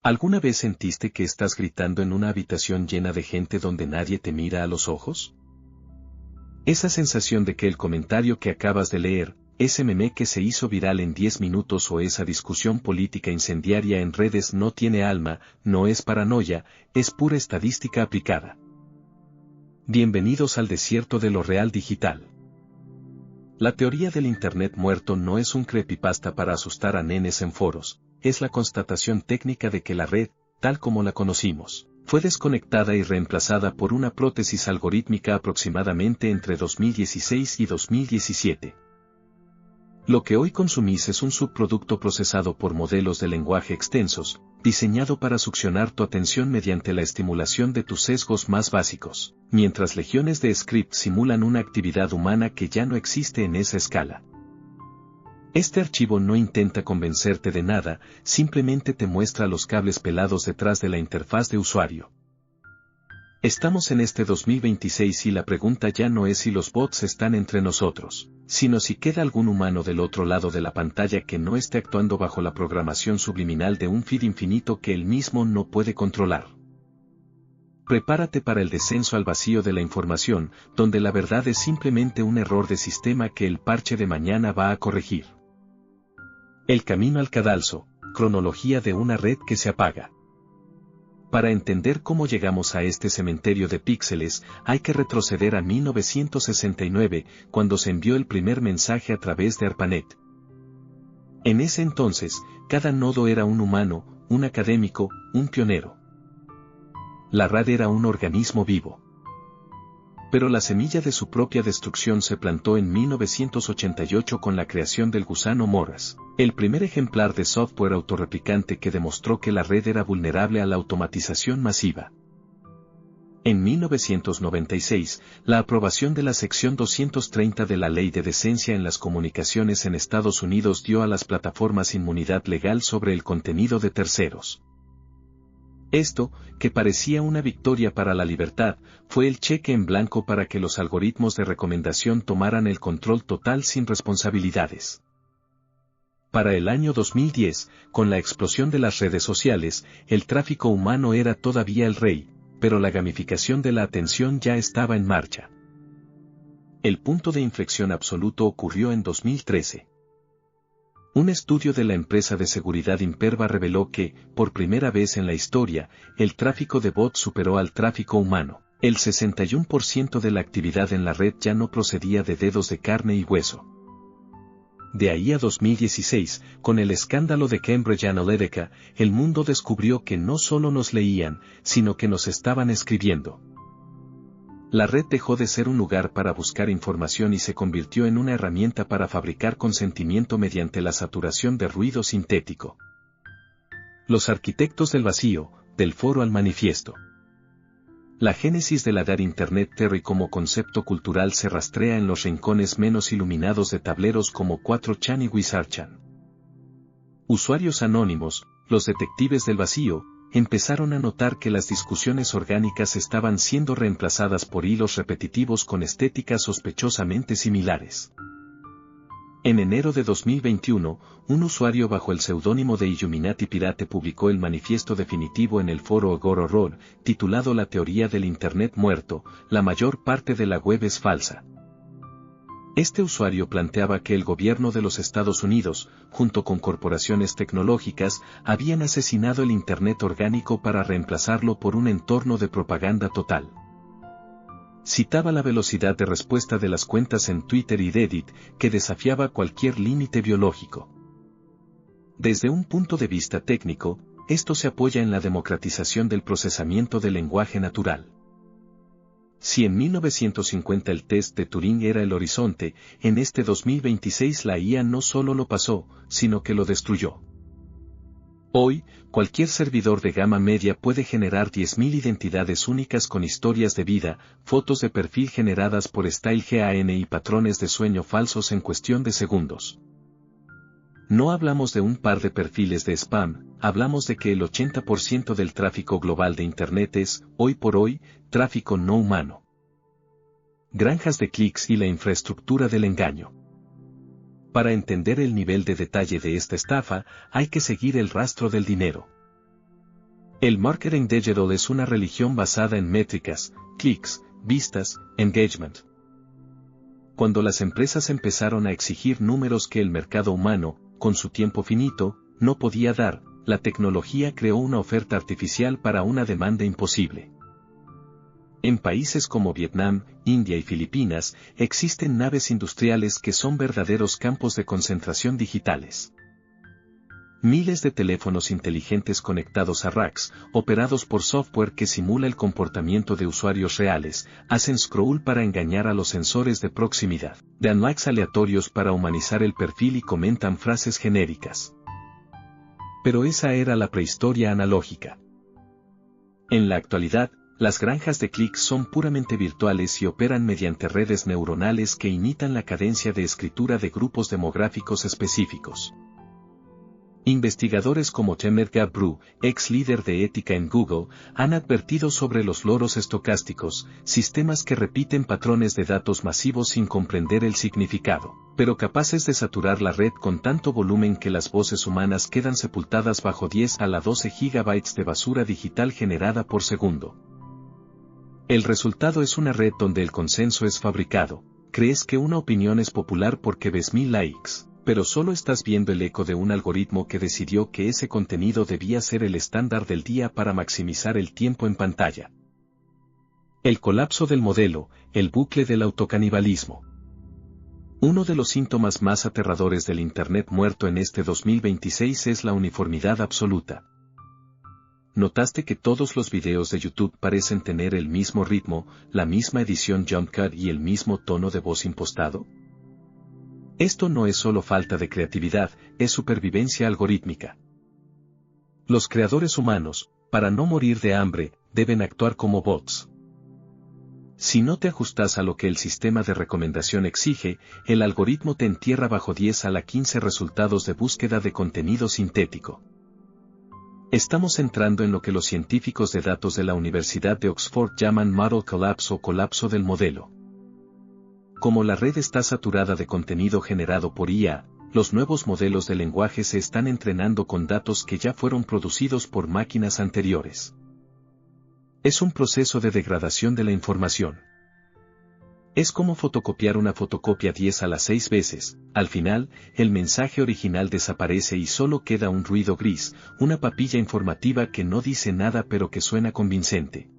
¿Alguna vez sentiste que estás gritando en una habitación llena de gente donde nadie te mira a los ojos? Esa sensación de que el comentario que acabas de leer, ese meme que se hizo viral en 10 minutos o esa discusión política incendiaria en redes no tiene alma, no es paranoia, es pura estadística aplicada. Bienvenidos al desierto de lo real digital. La teoría del Internet muerto no es un creepypasta para asustar a nenes en foros, es la constatación técnica de que la red, tal como la conocimos, fue desconectada y reemplazada por una prótesis algorítmica aproximadamente entre 2016 y 2017. Lo que hoy consumís es un subproducto procesado por modelos de lenguaje extensos, diseñado para succionar tu atención mediante la estimulación de tus sesgos más básicos, mientras legiones de scripts simulan una actividad humana que ya no existe en esa escala. Este archivo no intenta convencerte de nada, simplemente te muestra los cables pelados detrás de la interfaz de usuario. Estamos en este 2026 y la pregunta ya no es si los bots están entre nosotros, sino si queda algún humano del otro lado de la pantalla que no esté actuando bajo la programación subliminal de un feed infinito que él mismo no puede controlar. Prepárate para el descenso al vacío de la información, donde la verdad es simplemente un error de sistema que el parche de mañana va a corregir. El camino al cadalso, cronología de una red que se apaga. Para entender cómo llegamos a este cementerio de píxeles, hay que retroceder a 1969, cuando se envió el primer mensaje a través de ARPANET. En ese entonces, cada nodo era un humano, un académico, un pionero. La red era un organismo vivo. Pero la semilla de su propia destrucción se plantó en 1988 con la creación del gusano Morras, el primer ejemplar de software autorreplicante que demostró que la red era vulnerable a la automatización masiva. En 1996, la aprobación de la sección 230 de la Ley de Decencia en las Comunicaciones en Estados Unidos dio a las plataformas inmunidad legal sobre el contenido de terceros. Esto, que parecía una victoria para la libertad, fue el cheque en blanco para que los algoritmos de recomendación tomaran el control total sin responsabilidades. Para el año 2010, con la explosión de las redes sociales, el tráfico humano era todavía el rey, pero la gamificación de la atención ya estaba en marcha. El punto de inflexión absoluto ocurrió en 2013. Un estudio de la empresa de seguridad Imperva reveló que, por primera vez en la historia, el tráfico de bots superó al tráfico humano. El 61% de la actividad en la red ya no procedía de dedos de carne y hueso. De ahí a 2016, con el escándalo de Cambridge Analytica, el mundo descubrió que no solo nos leían, sino que nos estaban escribiendo. La red dejó de ser un lugar para buscar información y se convirtió en una herramienta para fabricar consentimiento mediante la saturación de ruido sintético. Los arquitectos del vacío, del foro al manifiesto. La génesis de la Dark Internet Theory como concepto cultural se rastrea en los rincones menos iluminados de tableros como 4chan y Wizardchan. Usuarios anónimos, los detectives del vacío, empezaron a notar que las discusiones orgánicas estaban siendo reemplazadas por hilos repetitivos con estéticas sospechosamente similares. En enero de 2021, un usuario bajo el seudónimo de Illuminati Pirate publicó el manifiesto definitivo en el foro Agororor, titulado La teoría del Internet muerto, la mayor parte de la web es falsa. Este usuario planteaba que el gobierno de los Estados Unidos, junto con corporaciones tecnológicas, habían asesinado el Internet orgánico para reemplazarlo por un entorno de propaganda total. Citaba la velocidad de respuesta de las cuentas en Twitter y Reddit, que desafiaba cualquier límite biológico. Desde un punto de vista técnico, esto se apoya en la democratización del procesamiento del lenguaje natural. Si en 1950 el test de Turing era el horizonte, en este 2026 la IA no solo lo pasó, sino que lo destruyó. Hoy, cualquier servidor de gama media puede generar 10.000 identidades únicas con historias de vida, fotos de perfil generadas por StyleGAN y patrones de sueño falsos en cuestión de segundos. No hablamos de un par de perfiles de spam, hablamos de que el 80% del tráfico global de Internet es, hoy por hoy, tráfico no humano. Granjas de clics y la infraestructura del engaño. Para entender el nivel de detalle de esta estafa, hay que seguir el rastro del dinero. El marketing digital es una religión basada en métricas, clics, vistas, engagement. Cuando las empresas empezaron a exigir números que el mercado humano, con su tiempo finito, no podía dar, la tecnología creó una oferta artificial para una demanda imposible. En países como Vietnam, India y Filipinas, existen naves industriales que son verdaderos campos de concentración digitales. Miles de teléfonos inteligentes conectados a racks, operados por software que simula el comportamiento de usuarios reales, hacen scroll para engañar a los sensores de proximidad, dan likes aleatorios para humanizar el perfil y comentan frases genéricas. Pero esa era la prehistoria analógica. En la actualidad, las granjas de clics son puramente virtuales y operan mediante redes neuronales que imitan la cadencia de escritura de grupos demográficos específicos. Investigadores como Temer Gabru, ex líder de ética en Google, han advertido sobre los loros estocásticos, sistemas que repiten patrones de datos masivos sin comprender el significado, pero capaces de saturar la red con tanto volumen que las voces humanas quedan sepultadas bajo 10 a la 12 gigabytes de basura digital generada por segundo. El resultado es una red donde el consenso es fabricado. Crees que una opinión es popular porque ves 1000 likes, pero solo estás viendo el eco de un algoritmo que decidió que ese contenido debía ser el estándar del día para maximizar el tiempo en pantalla. El colapso del modelo, el bucle del autocanibalismo. Uno de los síntomas más aterradores del Internet muerto en este 2026 es la uniformidad absoluta. ¿Notaste que todos los videos de YouTube parecen tener el mismo ritmo, la misma edición jump cut y el mismo tono de voz impostado? Esto no es solo falta de creatividad, es supervivencia algorítmica. Los creadores humanos, para no morir de hambre, deben actuar como bots. Si no te ajustas a lo que el sistema de recomendación exige, el algoritmo te entierra bajo 10 a la 15 resultados de búsqueda de contenido sintético. Estamos entrando en lo que los científicos de datos de la Universidad de Oxford llaman model collapse o colapso del modelo. Como la red está saturada de contenido generado por IA, los nuevos modelos de lenguaje se están entrenando con datos que ya fueron producidos por máquinas anteriores. Es un proceso de degradación de la información. Es como fotocopiar una fotocopia 10 a las 6 veces, al final, el mensaje original desaparece y solo queda un ruido gris, una papilla informativa que no dice nada pero que suena convincente.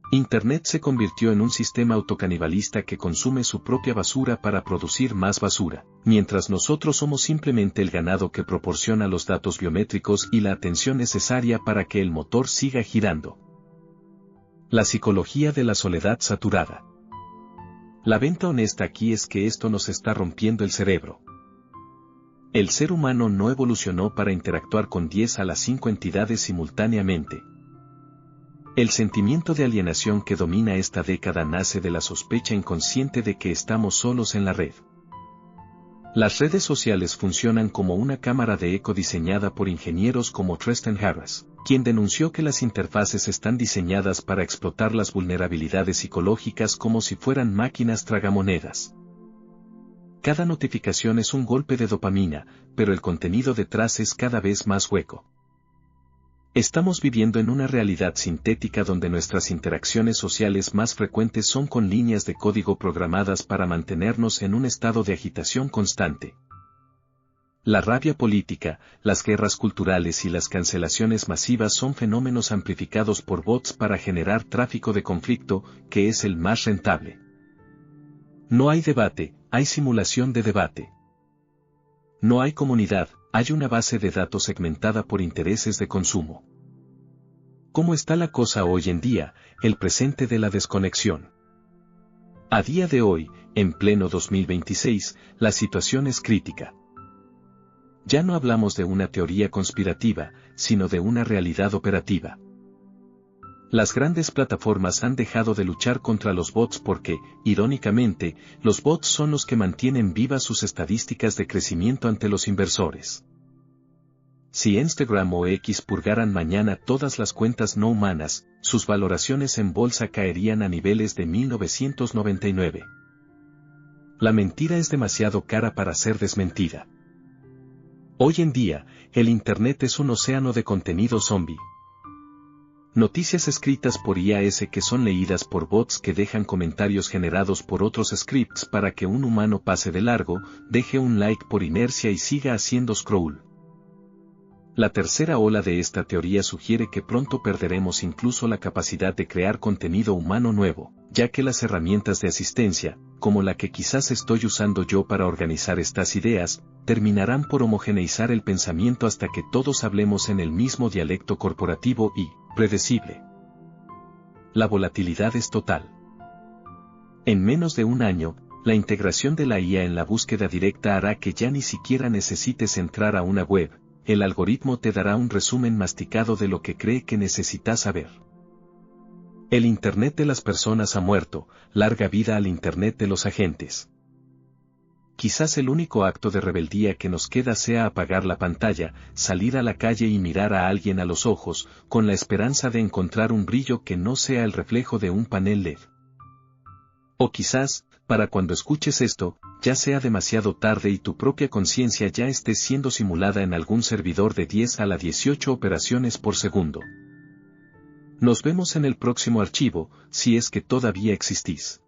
Internet se convirtió en un sistema autocanibalista que consume su propia basura para producir más basura, mientras nosotros somos simplemente el ganado que proporciona los datos biométricos y la atención necesaria para que el motor siga girando. La psicología de la soledad saturada. La venta honesta aquí es que esto nos está rompiendo el cerebro. El ser humano no evolucionó para interactuar con 10 a las 5 entidades simultáneamente. El sentimiento de alienación que domina esta década nace de la sospecha inconsciente de que estamos solos en la red. Las redes sociales funcionan como una cámara de eco diseñada por ingenieros como Tristan Harris, quien denunció que las interfaces están diseñadas para explotar las vulnerabilidades psicológicas como si fueran máquinas tragamonedas. Cada notificación es un golpe de dopamina, pero el contenido detrás es cada vez más hueco. Estamos viviendo en una realidad sintética donde nuestras interacciones sociales más frecuentes son con líneas de código programadas para mantenernos en un estado de agitación constante. La rabia política, las guerras culturales y las cancelaciones masivas son fenómenos amplificados por bots para generar tráfico de conflicto, que es el más rentable. No hay debate, hay simulación de debate. No hay comunidad, hay una base de datos segmentada por intereses de consumo. ¿Cómo está la cosa hoy en día? El presente de la desconexión. A día de hoy, en pleno 2026, la situación es crítica. Ya no hablamos de una teoría conspirativa, sino de una realidad operativa. Las grandes plataformas han dejado de luchar contra los bots porque, irónicamente, los bots son los que mantienen vivas sus estadísticas de crecimiento ante los inversores. Si Instagram o X purgaran mañana todas las cuentas no humanas, sus valoraciones en bolsa caerían a niveles de 1999. La mentira es demasiado cara para ser desmentida. Hoy en día, el Internet es un océano de contenido zombie. Noticias escritas por IAS que son leídas por bots que dejan comentarios generados por otros scripts para que un humano pase de largo, deje un like por inercia y siga haciendo scroll. La tercera ola de esta teoría sugiere que pronto perderemos incluso la capacidad de crear contenido humano nuevo, ya que las herramientas de asistencia, como la que quizás estoy usando yo para organizar estas ideas, terminarán por homogeneizar el pensamiento hasta que todos hablemos en el mismo dialecto corporativo y predecible. La volatilidad es total. En menos de un año, la integración de la IA en la búsqueda directa hará que ya ni siquiera necesites entrar a una web. El algoritmo te dará un resumen masticado de lo que cree que necesitas saber. El Internet de las personas ha muerto, larga vida al Internet de los agentes. Quizás el único acto de rebeldía que nos queda sea apagar la pantalla, salir a la calle y mirar a alguien a los ojos, con la esperanza de encontrar un brillo que no sea el reflejo de un panel LED. O quizás, para cuando escuches esto, ya sea demasiado tarde y tu propia conciencia ya esté siendo simulada en algún servidor de 10 a la 18 operaciones por segundo. Nos vemos en el próximo archivo, si es que todavía existís.